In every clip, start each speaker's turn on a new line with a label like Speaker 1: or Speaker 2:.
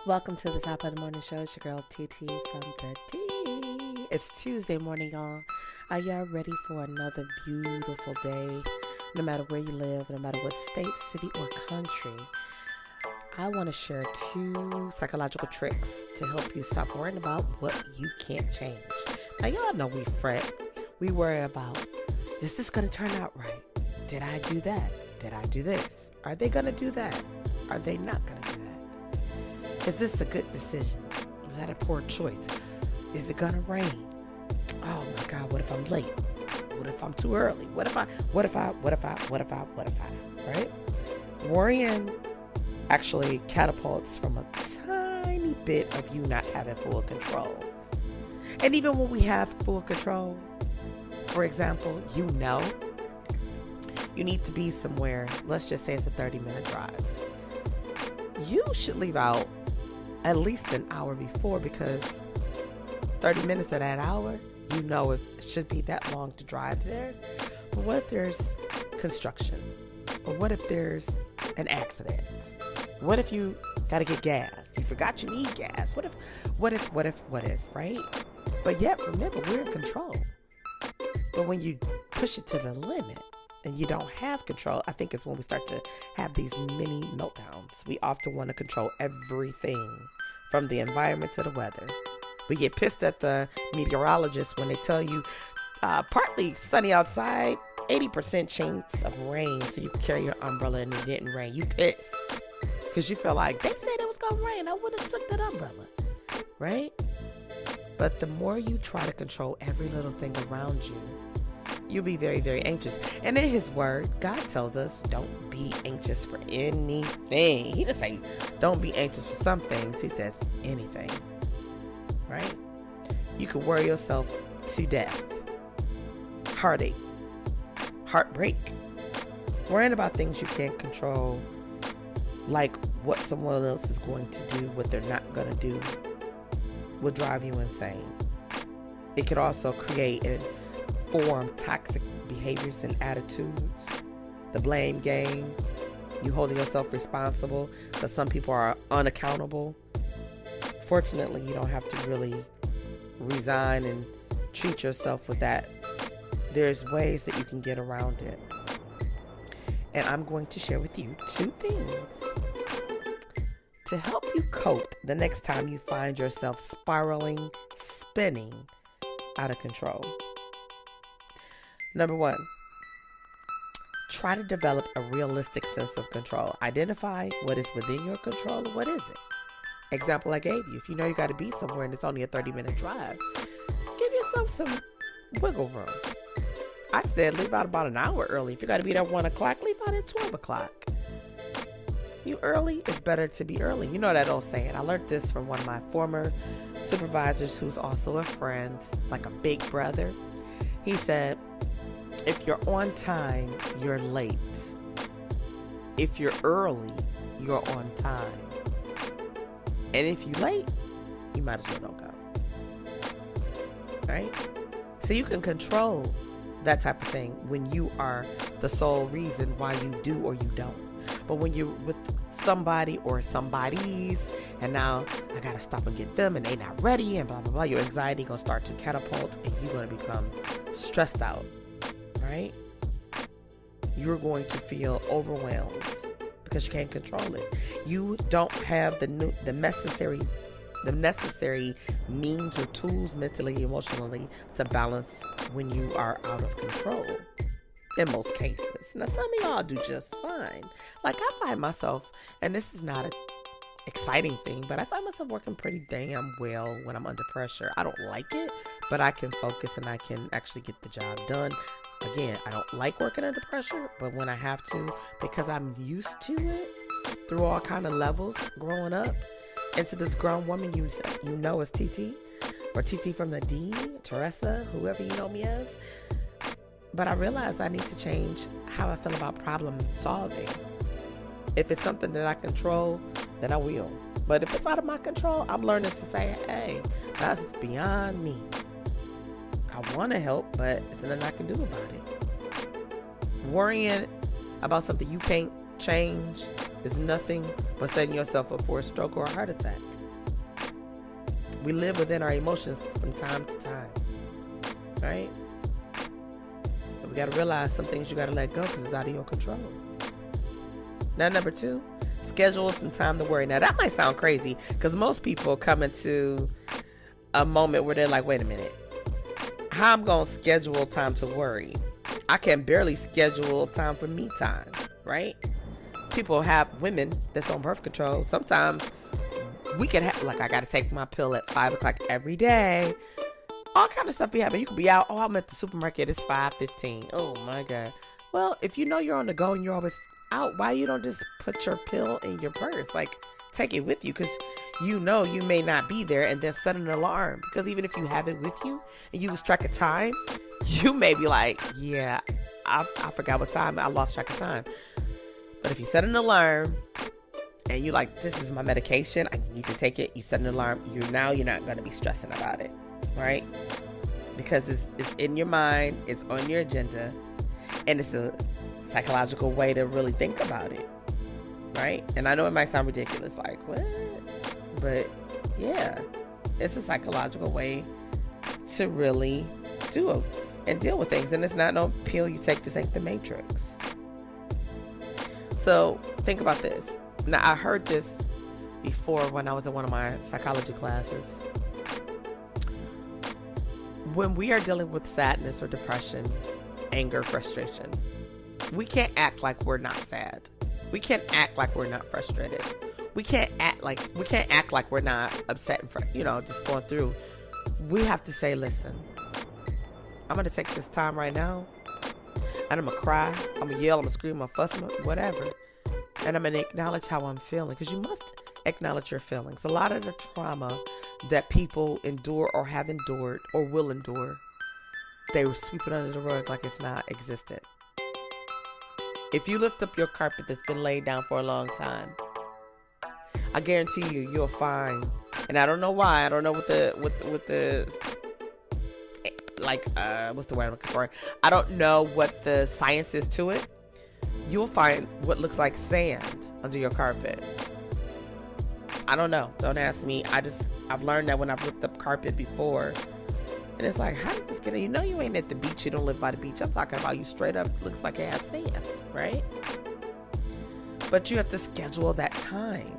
Speaker 1: Welcome to the top of the morning show. It's your girl TT from the D. It's Tuesday morning, y'all. Are y'all ready for another beautiful day? No matter where you live, no matter what state, city, or country, I want to share 2 psychological tricks to help you stop worrying about what you can't change. Now, y'all know we fret. We worry about, is this going to turn out right? Did I do that? Did I do this? Are they going to do that? Are they not going to do that? Is this a good decision? Is that a poor choice? Is it gonna rain? Oh my God, what if I'm late? What if I'm too early? What if I, right? Worrying actually catapults from a tiny bit of you not having full control. And even when we have full control, for example, you need to be somewhere, let's just say it's a 30-minute drive. You should leave out at least an hour before, because 30 minutes of that hour, it should be that long to drive there. But what if there's construction? Or what if there's an accident? What if you got to get gas? You forgot you need gas. What if, right? But yet, remember, we're in control. But when you push it to the limit, and you don't have control, I think it's when we start to have these mini meltdowns. We often want to control everything, from the environment to the weather. We get pissed at the meteorologists when they tell you partly sunny outside, 80% chance of rain, so you can carry your umbrella and it didn't rain. You pissed because you feel like they said it was going to rain. I would have took that umbrella, right? But the more you try to control every little thing around you, you'll be very, very anxious. And in his word, God tells us, don't be anxious for anything. He doesn't say, don't be anxious for some things. He says anything, right? You can worry yourself to death. Heartache, heartbreak. Worrying about things you can't control, like what someone else is going to do, what they're not going to do, will drive you insane. It could also create and form toxic behaviors and attitudes. The blame game, you holding yourself responsible, because some people are unaccountable. Fortunately, you don't have to really resign and treat yourself with that. There's ways that you can get around it. And I'm going to share with you 2 things to help you cope the next time you find yourself spiraling, spinning out of control. Number 1, try to develop a realistic sense of control. Identify what is within your control and what isn't. Example I gave you, if you know you got to be somewhere and it's only a 30-minute drive, give yourself some wiggle room. I said leave out about an hour early. If you got to be there at 1 o'clock, leave out at 12 o'clock. You early, it's better to be early. You know that old saying. I learned this from one of my former supervisors who's also a friend, like a big brother. He said, if you're on time, you're late. If you're early, you're on time. And if you're late, you might as well don't go. Right? So you can control that type of thing when you are the sole reason why you do or you don't. But when you're with somebody or somebodies, and now I gotta stop and get them and they not ready and blah, blah, blah, your anxiety gonna start to catapult and you're gonna become stressed out, right? You're going to feel overwhelmed because you can't control it. You don't have the necessary means or tools mentally, emotionally to balance when you are out of control. In most cases. Now, some of y'all do just fine. Like, I find myself, and this is not an exciting thing, but I find myself working pretty damn well when I'm under pressure. I don't like it, but I can focus and I can actually get the job done. Again, I don't like working under pressure, but when I have to, because I'm used to it through all kind of levels growing up, into this grown woman you know as TT, or TT from the D, Teresa, whoever you know me as. But I realize I need to change how I feel about problem solving. If it's something that I control, then I will. But if it's out of my control, I'm learning to say, hey, that's beyond me. I want to help, but there's nothing I can do about it. Worrying about something you can't change is nothing but setting yourself up for a stroke or a heart attack. We live within our emotions from time to time, right? But we got to realize some things you got to let go because it's out of your control. Now, number 2, schedule some time to worry. Now, that might sound crazy because most people come into a moment where they're like, wait a minute, how I'm going to schedule time to worry? I can barely schedule time for me time, right? People have women that's on birth control. Sometimes we can have, like, I got to take my pill at 5 o'clock every day. All kind of stuff be happening. You could be out. Oh, I'm at the supermarket. It's 5:15. Oh, my God. Well, if you know you're on the go and you're always out, why you don't just put your pill in your purse? Like, take it with you because you know you may not be there, and then set an alarm. Because even if you have it with you and you lose track of time, you may be like, yeah, I forgot what time. I lost track of time. But if you set an alarm and you're like, this is my medication, I need to take it. You set an alarm. You're not going to be stressing about it, right? Because it's in your mind, it's on your agenda, and it's a psychological way to really think about it, right? And I know it might sound ridiculous, like, what? But yeah, it's a psychological way to really do it and deal with things. And it's not no pill you take. This ain't the Matrix. So think about this. Now, I heard this before when I was in one of my psychology classes. When we are dealing with sadness or depression, anger, frustration, we can't act like we're not sad. We can't act like we're not frustrated. We can't act like we're not upset and just going through. We have to say, listen, I'm going to take this time right now, and I'm going to cry, I'm going to yell, I'm going to scream, I'm going to fuss, whatever. And I'm going to acknowledge how I'm feeling, because you must acknowledge your feelings. A lot of the trauma that people endure or have endured or will endure, they will sweep it under the rug like it's not existent. If you lift up your carpet that's been laid down for a long time, I guarantee you'll find, and I don't know why, I don't know what the what's the word I'm looking for? I don't know what the science is to it. You'll find what looks like sand under your carpet. I don't know. Don't ask me. I've learned that when I've ripped up carpet before. And it's like, how did this get in? You know you ain't at the beach. You don't live by the beach. I'm talking about you straight up. Looks like it has sand, right? But you have to schedule that time.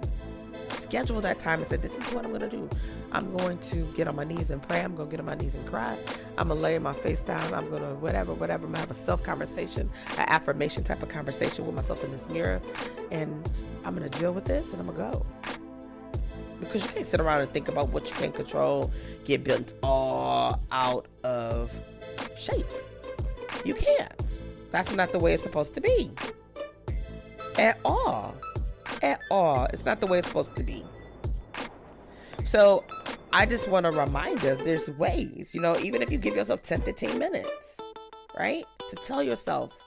Speaker 1: Schedule that time and say, this is what I'm going to do. I'm going to get on my knees and pray. I'm going to get on my knees and cry. I'm going to lay my face down. I'm going to whatever. I'm going to have a self-conversation, an affirmation type of conversation with myself in this mirror. And I'm going to deal with this and I'm going to go. Because you can't sit around and think about what you can't control, get bent all out of shape. You can't. That's not the way it's supposed to be. At all. At all. It's not the way it's supposed to be. So I just want to remind us there's ways, even if you give yourself 10, 15 minutes, right? To tell yourself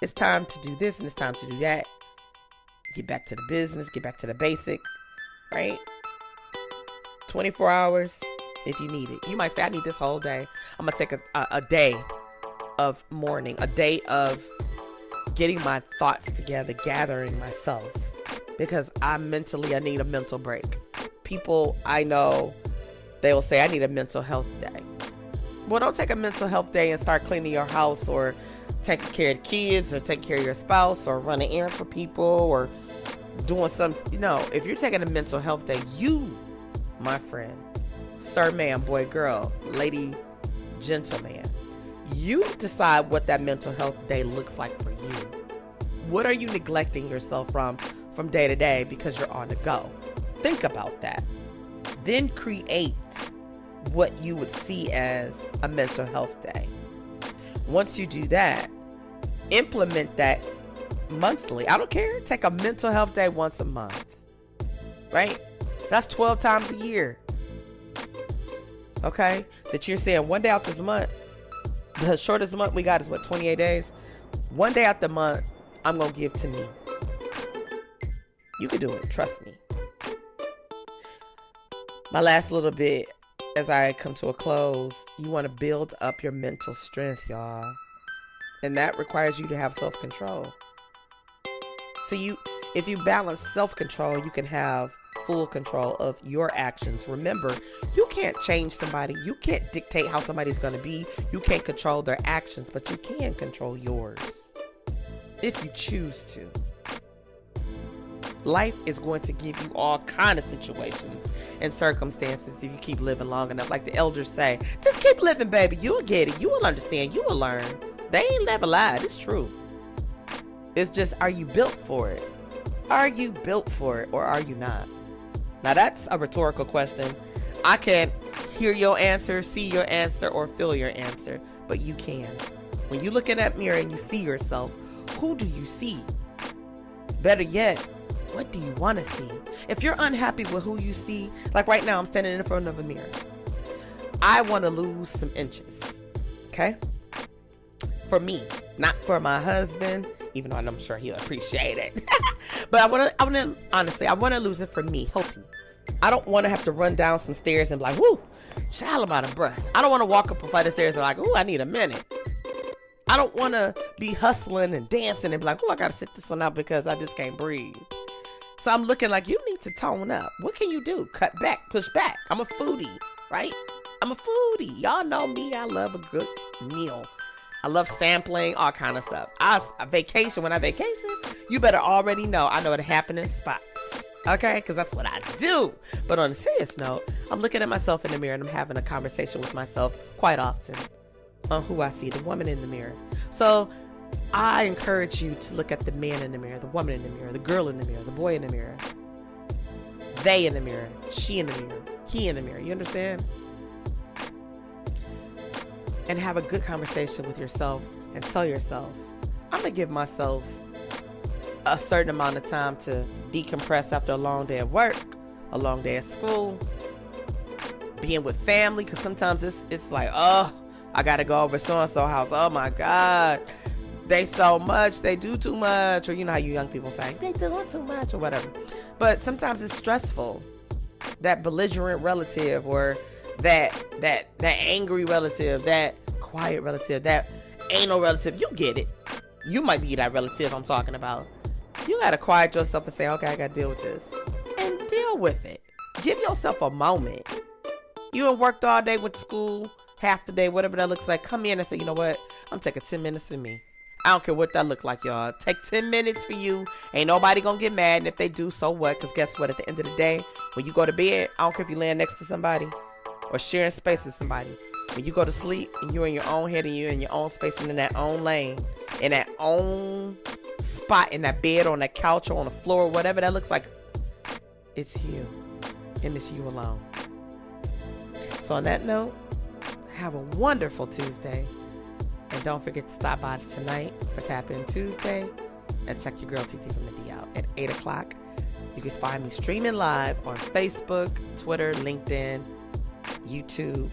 Speaker 1: it's time to do this and it's time to do that. Get back to the business, get back to the basics, right? 24 hours if you need it. You might say, I need this whole day. I'm going to take a day of mourning, a day of getting my thoughts together, gathering myself, because I need a mental break. People I know, they will say, I need a mental health day. Well, don't take a mental health day and start cleaning your house or taking care of the kids or taking care of your spouse or running errands for people or doing something. No, if you're taking a mental health day, you, my friend, sir, man, boy, girl, lady, gentleman, you decide what that mental health day looks like for you. What are you neglecting yourself from day to day because you're on the go? Think about that. Then create what you would see as a mental health day. Once you do that, implement that monthly. I don't care. Take a mental health day once a month, right? That's 12 times a year. Okay? That you're saying one day out this month, the shortest month we got is 28 days? One day out the month, I'm going to give to me. You can do it. Trust me. My last little bit, as I come to a close, you want to build up your mental strength, y'all. And that requires you to have self-control. So if you balance self-control, you can have full control of your actions. Remember, you can't change somebody. You can't dictate how somebody's going to be. You can't control their actions, but you can control yours if you choose to. Life is going to give you all kind of situations and circumstances if you keep living long enough. Like the elders say, just keep living, baby. You'll get it. You will understand. You will learn. They ain't never lied. It's true. It's just, are you built for it? Are you built for it or are you not? Now that's a rhetorical question. I can't hear your answer, see your answer, or feel your answer, but you can. When you look in that mirror and you see yourself, who do you see? Better yet, what do you want to see? If you're unhappy with who you see, like right now I'm standing in front of a mirror. I want to lose some inches, okay? For me, not for my husband, even though I'm sure he'll appreciate it. But I want to, honestly, I want to lose it for me, healthy. I don't want to have to run down some stairs and be like, whoo, child, I'm out of breath. I don't want to walk up a flight of stairs and like, ooh, I need a minute. I don't want to be hustling and dancing and be like, oh, I got to sit this one out because I just can't breathe. So I'm looking like, you need to tone up. What can you do? Cut back, push back. I'm a foodie, right? I'm a foodie. Y'all know me. I love a good meal. I love sampling, all kind of stuff. When I vacation, you better already know I know the happening spots. Okay? Because that's what I do. But on a serious note, I'm looking at myself in the mirror and I'm having a conversation with myself quite often on who I see, the woman in the mirror. So I encourage you to look at the man in the mirror, the woman in the mirror, the girl in the mirror, the boy in the mirror, they in the mirror, she in the mirror, he in the mirror. You understand? And have a good conversation with yourself and tell yourself, I'm going to give myself a certain amount of time to decompress after a long day at work, a long day at school, being with family, because sometimes it's like, oh, I got to go over so-and-so house. Oh, my God. They so much. They do too much. Or you know how you young people say, they doing too much or whatever. But sometimes it's stressful. That belligerent relative or that angry relative, that quiet relative, that anal relative, you get it. You might be that relative I'm talking about. You got to quiet yourself and say, okay, I got to deal with this. And deal with it. Give yourself a moment. You done worked all day, went to school, half the day, whatever that looks like. Come in and say, you know what? I'm taking 10 minutes for me. I don't care what that look like, y'all. Take 10 minutes for you. Ain't nobody gonna get mad. And if they do, so what? Because guess what? At the end of the day, when you go to bed, I don't care if you laying next to somebody or sharing space with somebody. When you go to sleep and you're in your own head and you're in your own space and in that own lane, in that own spot, in that bed, on that couch, or on the floor, whatever that looks like, it's you. And it's you alone. So on that note, have a wonderful Tuesday. And don't forget to stop by tonight for Tap In Tuesday and check your girl TT from the D out at 8 o'clock. You can find me streaming live on Facebook, Twitter, LinkedIn, YouTube,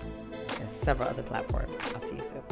Speaker 1: and several other platforms. I'll see you soon.